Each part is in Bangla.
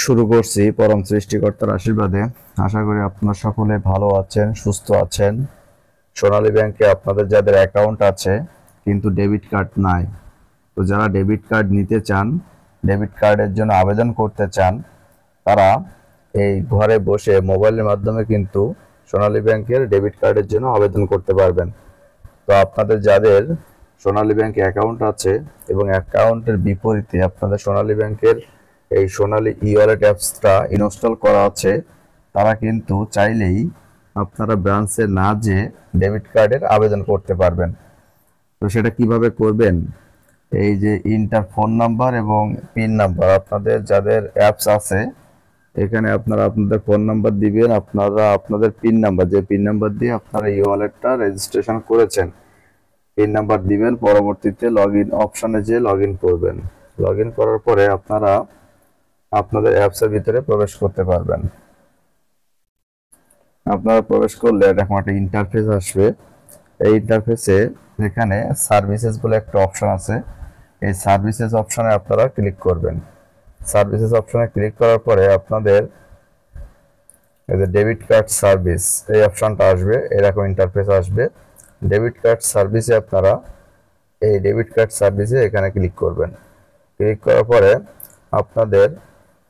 শুরু করছি পরম সৃষ্টিকর্তার আশীর্বাদে। আশা করি আপনারা সকলে ভালো আছেন, সুস্থ আছেন। সোনালী ব্যাংকে আপনাদের যাদের অ্যাকাউন্ট আছে কিন্তু ডেবিট কার্ড নাই, তো যারা ডেবিট কার্ড নিতে চান, ডেবিট কার্ডের জন্য আবেদন করতে চান, তারা এই ঘরে বসে মোবাইলের মাধ্যমে কিন্তু সোনালী ব্যাংকের ডেবিট কার্ডের জন্য আবেদন করতে পারবেন। তো আপনাদের যাদের সোনালী ব্যাংকে অ্যাকাউন্ট আছে এবং অ্যাকাউন্টের বিপরীতে আপনাদের সোনালী ব্যাংকের এই সোনালী ই ওয়ালেট অ্যাপসটা ইনস্টল করা আছে, তারা কিন্তু চাইলেই আপনারা ব্রাঞ্চে না যেয়ে ডেবিট কার্ডের আবেদন করতে পারবেন। তো সেটা কিভাবে করবেন? এই যে ইন্টার ফোন নাম্বার এবং পিন নাম্বার, আপনাদের যাদের অ্যাপস আছে এখানে আপনারা আপনাদের ফোন নাম্বার দিবেন, আপনারা আপনাদের পিন নাম্বার, যে পিন নাম্বার দিয়ে আপনারা ই ওয়ালেটটা রেজিস্ট্রেশন করেছেন, পিন নাম্বার দিবেন। পরবর্তীতে লগ ইন অপশনে যেয়ে লগ ইন করবেন। লগ ইন করার পরে আপনারা আপনাদের অ্যাপসের ভিতরে প্রবেশ করতে পারবেন। আপনারা প্রবেশ করলে এরকম একটা ইন্টারফেস আসবে। এই ইন্টারফেসে এখানে সার্ভিসেস বলে একটা অপশন আছে, এই সার্ভিসেস অপশনে আপনারা ক্লিক করবেন। সার্ভিসেস অপশনে ক্লিক করার পরে আপনাদের এই যে ডেবিট কার্ড সার্ভিস এই অপশনটা আসবে, এরকম ইন্টারফেস আসবে। ডেবিট কার্ড সার্ভিসে আপনারা এই ডেবিট কার্ড সার্ভিসে এখানে ক্লিক করবেন। ক্লিক করার পরে আপনাদের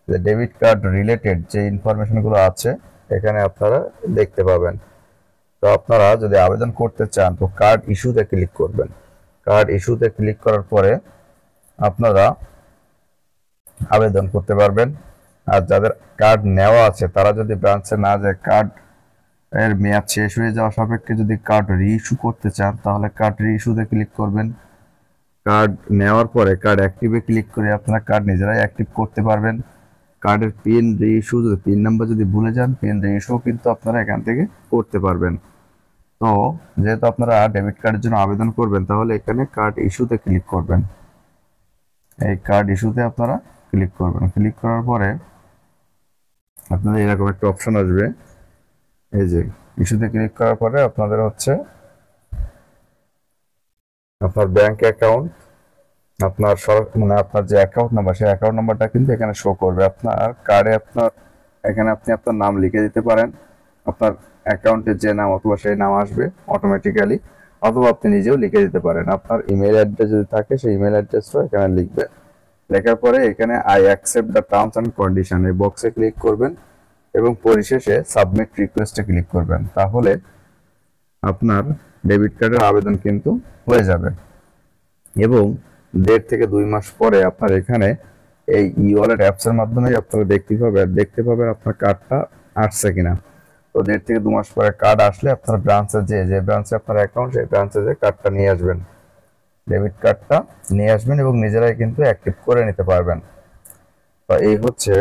যে ডেবিট কার্ড রিলেটেড যে ইনফরমেশনগুলো আছে এখানে আপনারা দেখতে পাবেন। তো আপনারা যদি আবেদন করতে চান তো কার্ড ইস্যুতে ক্লিক করবেন। কার্ড ইস্যুতে ক্লিক করার পরে আপনারা আবেদন করতে পারবেন। আর যাদের কার্ড নেওয়া আছে তারা যদি ব্রাঞ্চে না যায়, কার্ড এর মেয়াদ শেষ হয়ে যাওয়া সাপেক্ষে যদি কার্ড রিইস্যু করতে চান তাহলে কার্ড রিইস্যুতে ক্লিক করবেন। কার্ড নেওয়ার পরে কার্ড অ্যাক্টিভে ক্লিক করে আপনারা কার্ড নিজেরাই অ্যাক্টিভ করতে পারবেন। কার্ডের পিন রিইস্যু, যদি পিন নাম্বার যদি ভুলে যান, পিন রিইস্যু কিন্তু আপনারা এখান থেকে করতে পারবেন। তো যেহেতু আপনারা ডেবিট কার্ডের জন্য আবেদন করবেন তাহলে এখানে কার্ড ইস্যুতে ক্লিক করবেন। এই কার্ড ইস্যুতে আপনারা ক্লিক করবেন। ক্লিক করার পরে আপনাদের এরকম একটা অপশন আসবে। এই যে ইস্যুতে ক্লিক করার পরে আপনাদের হচ্ছে আপনার ব্যাংক অ্যাকাউন্ট, আপনার মানে আপনার যে অ্যাকাউন্ট নাম্বার, সেই অ্যাকাউন্ট নাম্বারটা কিন্তু এখানে শো করবে। আপনার কার্ডে আপনার এখানে আপনি আপনার নাম লিখে দিতে পারেন, আপনার অ্যাকাউন্টের যে নাম অথবা সেই নাম আসবে অটোমেটিক্যালি, অথবা আপনি নিজেও লিখে দিতে পারেন। আপনার ইমেল অ্যাড্রেস যদি থাকে সেই ইমেল অ্যাড্রেসটাও এখানে লিখবে। লেখার পরে এখানে I accept the terms and condition এই বক্সে ক্লিক করবেন এবং পরিশেষে সাবমিট রিকোয়েস্টে ক্লিক করবেন। তাহলে আপনার ডেবিট কার্ডের আবেদন কিন্তু হয়ে যাবে এবং 1.5 থেকে 2 মাস পরে আপনার এখানে এই ই ওয়ালেট অ্যাপসের মাধ্যমে আপনারা দেখতে পাবেন আপনার কার্ডটা আসছে কিনা। তো 1.5 থেকে 2 মাস পরে কার্ড আসলে আপনার ব্রাঞ্চে যে ব্রাঞ্চে আপনার অ্যাকাউন্ট, সেই ব্রাঞ্চে যে কার্ডটা নিয়ে আসবেন, ডেবিট কার্ডটা নিয়ে আসবেন এবং নিজেরাই কিন্তু অ্যাক্টিভ করে নিতে পারবেন। তো এই হচ্ছে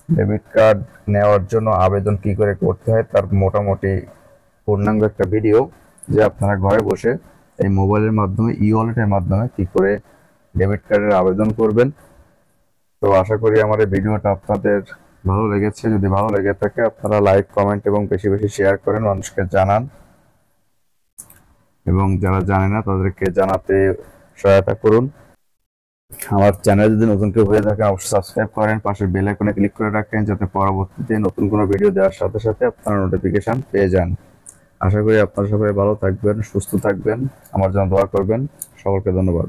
ডেবিট কার্ড নেওয়ার জন্য আবেদন কি করে করতে হয় তার মোটামুটি পূর্ণাঙ্গ একটা ভিডিও, যে আপনারা ঘরে বসে এই মোবাইলের মাধ্যমে ই ওয়ালেটের মাধ্যমে কি করে ডেবিট কার্ডের আবেদন করবেন। তো আশা করি আমার এই ভিডিওটা আপনাদের ভালো লেগেছে। যদি ভালো লেগে থাকে আপনারা লাইক, কমেন্ট এবং বেশি বেশি শেয়ার করেন, মানুষকে জানান এবং যারা জানে না তাদেরকে জানাতে সহায়তা করুন। আমার চ্যানেল যদি নতুন কেউ হয়ে থাকে অবশ্যই সাবস্ক্রাইব করেন, পাশের বেল আইকনে ক্লিক করে রাখেন যাতে পরবর্তীতে নতুন কোনো ভিডিও দেওয়ার সাথে সাথে আপনারা নোটিফিকেশন পেয়ে যান। আশা করি আপনারা সবাই ভালো থাকবেন, সুস্থ থাকবেন, আমার জন্য দোয়া করবেন। সকলকে ধন্যবাদ।